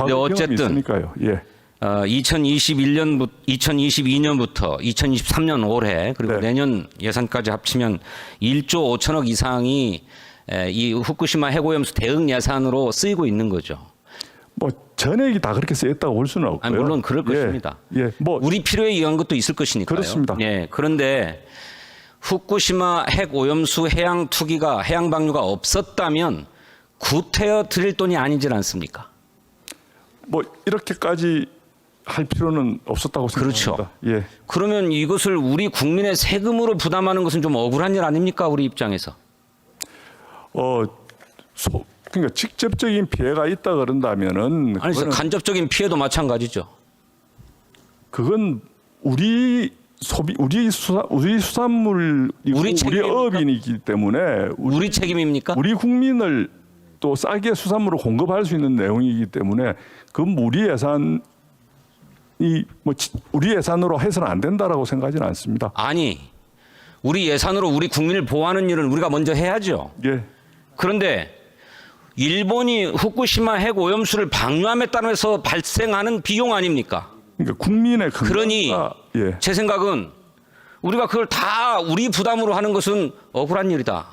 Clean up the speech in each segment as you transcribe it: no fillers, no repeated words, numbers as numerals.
과거 경험이 있으니까요. 예. 2022년부터 2023년 올해 그리고 네. 내년 예산까지 합치면 1조 5천억 이상이 이 후쿠시마 핵오염수 대응 예산으로 쓰이고 있는 거죠. 뭐 전액이 다 그렇게 쓰였다고 볼 수는 없고요. 아니, 물론 그럴 것입니다. 예, 뭐 우리 필요에 의한 것도 있을 것이니까요. 그렇습니다. 예, 그런데 후쿠시마 핵오염수 해양 투기가 해양 방류가 없었다면 구태여 드릴 돈이 아니질 않습니까? 뭐 이렇게까지 할 필요는 없었다고 생각합니다. 그렇죠. 예. 그러면 이것을 우리 국민의 세금으로 부담하는 것은 좀 억울한 일 아닙니까? 우리 입장에서. 그러니까 직접적인 피해가 있다 그런다면은 아니, 간접적인 피해도 마찬가지죠. 그건 우리 수산물 우리 책임입니까? 어업인이기 때문에 우리 책임입니까? 우리 국민을 또 싸게 수산물을 공급할 수 있는 내용이기 때문에 그건 우리 예산이 우리 예산으로 해서는 안 된다라고 생각하지는 않습니다. 아니, 우리 예산으로 우리 국민을 보호하는 일은 우리가 먼저 해야죠. 예. 그런데 일본이 후쿠시마 핵 오염수를 방류함에 따라서 발생하는 비용 아닙니까? 그러니까 국민의 그러니 예. 제 생각은 우리가 그걸 다 우리 부담으로 하는 것은 억울한 일이다.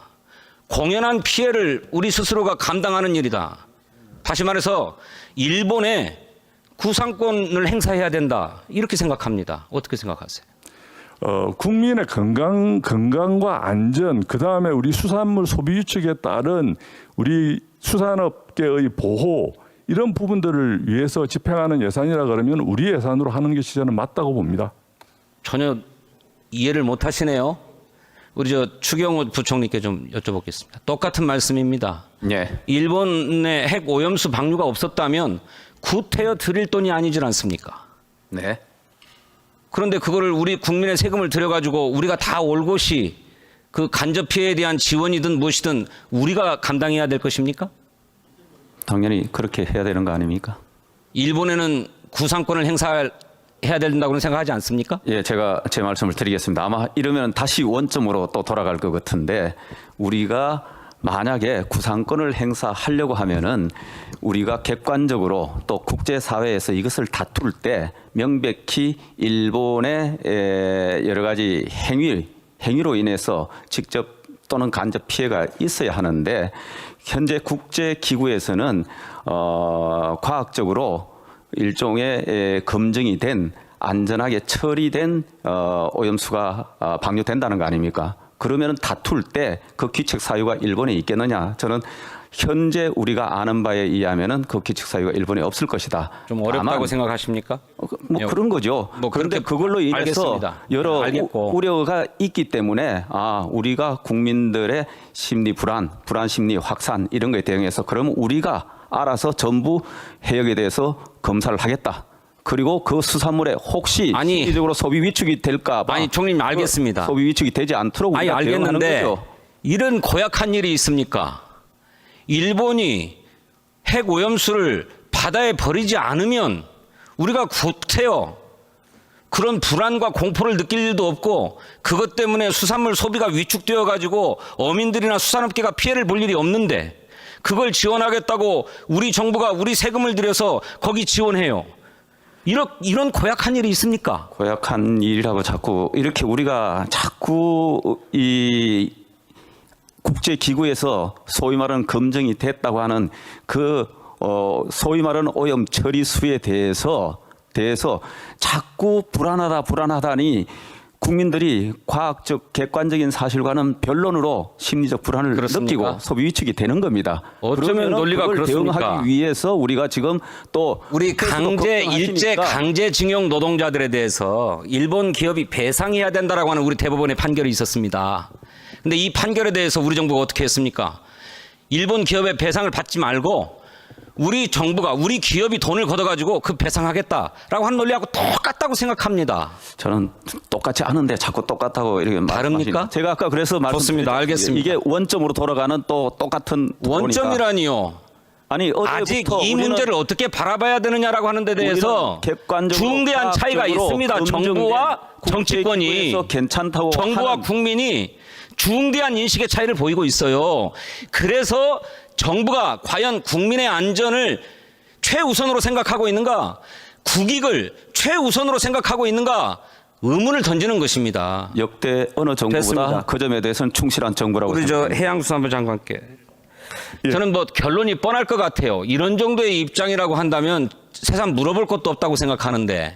공연한 피해를 우리 스스로가 감당하는 일이다. 다시 말해서 일본에 구상권을 행사해야 된다. 이렇게 생각합니다. 어떻게 생각하세요? 국민의 건강과 안전, 그 다음에 우리 수산물 소비 유축에 따른 우리 수산업계의 보호 이런 부분들을 위해서 집행하는 예산이라 그러면 우리 예산으로 하는 것이 저는 맞다고 봅니다. 전혀 이해를 못 하시네요. 우리 추경호 부총리께 좀 여쭤보겠습니다. 똑같은 말씀입니다. 예. 일본의 핵 오염수 방류가 없었다면 구태여 드릴 돈이 아니질 않습니까? 네. 그런데 그거를 우리 국민의 세금을 들여가지고 우리가 다 올곧이 그 간접 피해에 대한 지원이든 무엇이든 우리가 감당해야 될 것입니까? 당연히 그렇게 해야 되는 거 아닙니까? 일본에는 구상권을 행사해야 된다고는 생각하지 않습니까? 예, 제가 제 말씀을 드리겠습니다. 아마 이러면 다시 원점으로 또 돌아갈 것 같은데 우리가 만약에 구상권을 행사하려고 하면은 우리가 객관적으로 또 국제사회에서 이것을 다툴 때 명백히 일본의 여러 가지 행위로 인해서 직접 또는 간접 피해가 있어야 하는데 현재 국제기구에서는 과학적으로 일종의 검증이 된 안전하게 처리된 오염수가 방류된다는 거 아닙니까? 그러면 다툴 때 그 기책 사유가 일본에 있겠느냐? 저는 현재 우리가 아는 바에 의하면은 그 기책 사유가 일본에 없을 것이다. 좀 어렵다고 생각하십니까? 뭐 그런 거죠. 뭐 그런데 그걸로 인해서 알겠습니다. 여러 알겠고. 우려가 있기 때문에 우리가 국민들의 심리 불안 심리 확산 이런 거에 대응해서 그러면 우리가 알아서 전부 해역에 대해서 검사를 하겠다. 그리고 그 수산물에 혹시 실질적으로 소비 위축이 될까 봐. 아니, 총리님 알겠습니다. 소비 위축이 되지 않도록 아니, 우리가 대응하는 알겠는데 거죠. 이런 고약한 일이 있습니까? 일본이 핵 오염수를 바다에 버리지 않으면 우리가 구태여 그런 불안과 공포를 느낄 일도 없고 그것 때문에 수산물 소비가 위축되어 가지고 어민들이나 수산업계가 피해를 볼 일이 없는데 그걸 지원하겠다고 우리 정부가 우리 세금을 들여서 거기 지원해요. 이런 고약한 일이 있습니까? 고약한 일이라고 자꾸 이렇게 우리가 자꾸 이 국제기구에서 소위 말하는 검증이 됐다고 하는 그 소위 말하는 오염 처리수에 대해서 자꾸 불안하다니 국민들이 과학적 객관적인 사실과는 변론으로 심리적 불안을 그렇습니까? 느끼고 소비 위축이 되는 겁니다. 어쩌면 논리가 그걸 그렇습니까? 대응하기 위해서 우리가 지금 또 우리 일제 강제징용 노동자들에 대해서 일본 기업이 배상해야 된다라고 하는 우리 대법원의 판결이 있었습니다. 근데 이 판결에 대해서 우리 정부가 어떻게 했습니까? 일본 기업의 배상을 받지 말고 우리 정부가 우리 기업이 돈을 걷어가지고 그 배상하겠다라고 하는 논리하고 똑같다고 생각합니다. 저는 똑같이 하는데 자꾸 똑같다고 이렇게 다릅니까? 말씀하시니까 제가 아까 그래서 좋습니다. 알겠습니다. 이게 원점으로 돌아가는 또 똑같은 원점이라니요. 아니 아직 이 문제를 어떻게 바라봐야 되느냐라고 하는 데 대해서 중대한 차이가 있습니다. 정부와 정치권이 괜찮다고 정부와 국민이 중대한 인식의 차이를 보이고 있어요. 그래서 정부가 과연 국민의 안전을 최우선으로 생각하고 있는가, 국익을 최우선으로 생각하고 있는가 의문을 던지는 것입니다. 역대 어느 정부보다 됐습니다. 그 점에 대해서는 충실한 정부라고 우리 저 생각합니다. 해양수산부 장관께 예. 저는 뭐 결론이 뻔할 것 같아요. 이런 정도의 입장이라고 한다면 세상 물어볼 것도 없다고 생각하는데,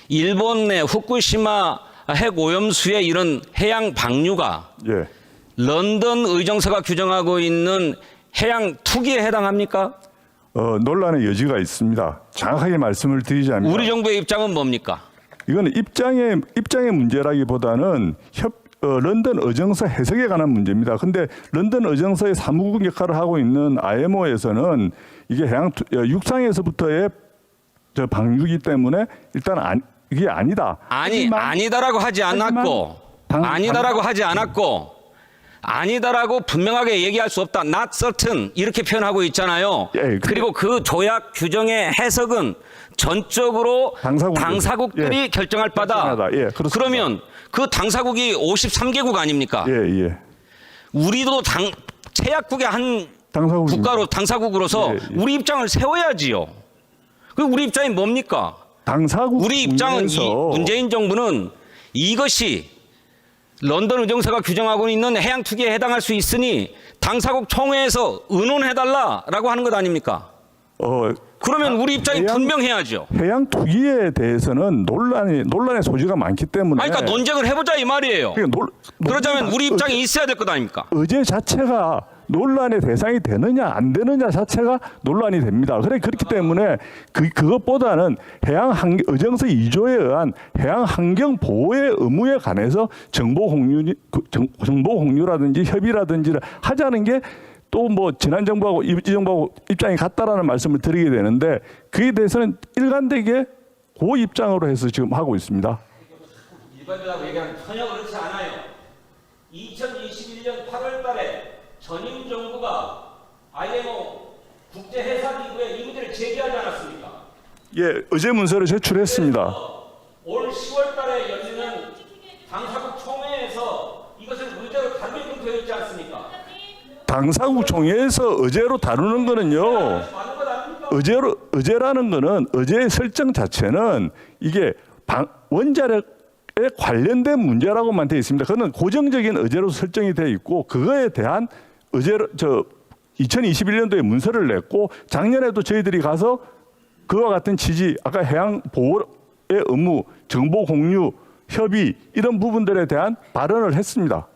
일본 내 후쿠시마 핵 오염수의 이런 해양 방류가 예. 런던 의정서가 규정하고 있는 해양 투기에 해당합니까? 논란의 여지가 있습니다. 정확하게 말씀을 드리자면 우리 정부의 입장은 뭡니까? 이거는 입장의 문제라기보다는 런던 의정서 해석에 관한 문제입니다. 근데 런던 의정서의 사무국 역할을 하고 있는 IMO에서는 이게 육상에서부터의 방류기 때문에 일단 이게 아니다. 아니다라고 하지 않았고, 아니다라고 분명하게 얘기할 수 없다. Not certain 이렇게 표현하고 있잖아요. 예, 그리고 그 조약 규정의 해석은 전적으로 당사국들이 예. 결정할 바다. 예, 그렇습니다. 그러면 그 당사국이 53개국 아닙니까? 예, 예. 우리도 최약국의 한 당사국입니다. 당사국으로서 예, 예. 우리 입장을 세워야지요. 그 우리 입장이 뭡니까? 당사국 우리 입장은 문재인 정부는 이것이 런던 의정서가 규정하고 있는 해양 투기에 해당할 수 있으니 당사국 총회에서 의논해달라라고 하는 것 아닙니까? 그러면 우리 입장이 분명해야죠. 해양 투기에 대해서는 논란의 소지가 많기 때문에. 그러니까 논쟁을 해보자 이 말이에요. 그러자면 우리 입장이 있어야 될 것 아닙니까? 의제 자체가 논란의 대상이 되느냐 안 되느냐 자체가 논란이 됩니다. 그렇기 때문에 그것보다는 의정서 2조에 의한 해양 환경 보호의 의무에 관해서 정보 공유라든지 협의라든지를 하자는 게 또 뭐 지난 정부하고 이 정부하고 입장이 같다라는 말씀을 드리게 되는데, 그에 대해서는 일관되게 그 입장으로 해서 지금 하고 있습니다. 일반적으로 얘기하면 전혀 그렇지 않아요. 2021년 8월 달에 전임 정부가 IMO 국제해사기구에 이 문제를 제기하지 않았습니까? 예, 의제 문서를 제출했습니다. 올 10월 달에 열리는 당사국 총회에서 이것을 의제로 다루기 검토되어 있지 않습니까? 당사국 총회에서 의제로 다루는 거는요. 의제라는 거는 의제의 설정 자체는 이게 원자력에 관련된 문제라고만 되어 있습니다. 그거는 고정적인 의제로 설정이 되어 있고, 그거에 대한 의제로 2021년도에 문서를 냈고, 작년에도 저희들이 가서 그와 같은 취지, 아까 해양 보호의 의무, 정보 공유, 협의 이런 부분들에 대한 발언을 했습니다.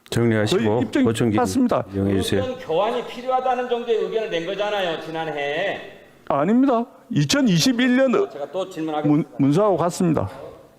정리하시고 입장이 보충 맞습니다. 이용해 주세요. 어떤 교환이 필요하다는 정도의 의견을 낸 거잖아요, 지난해. 아닙니다. 2021년 제가 또 질문하겠습니다. 문서하고 같습니다.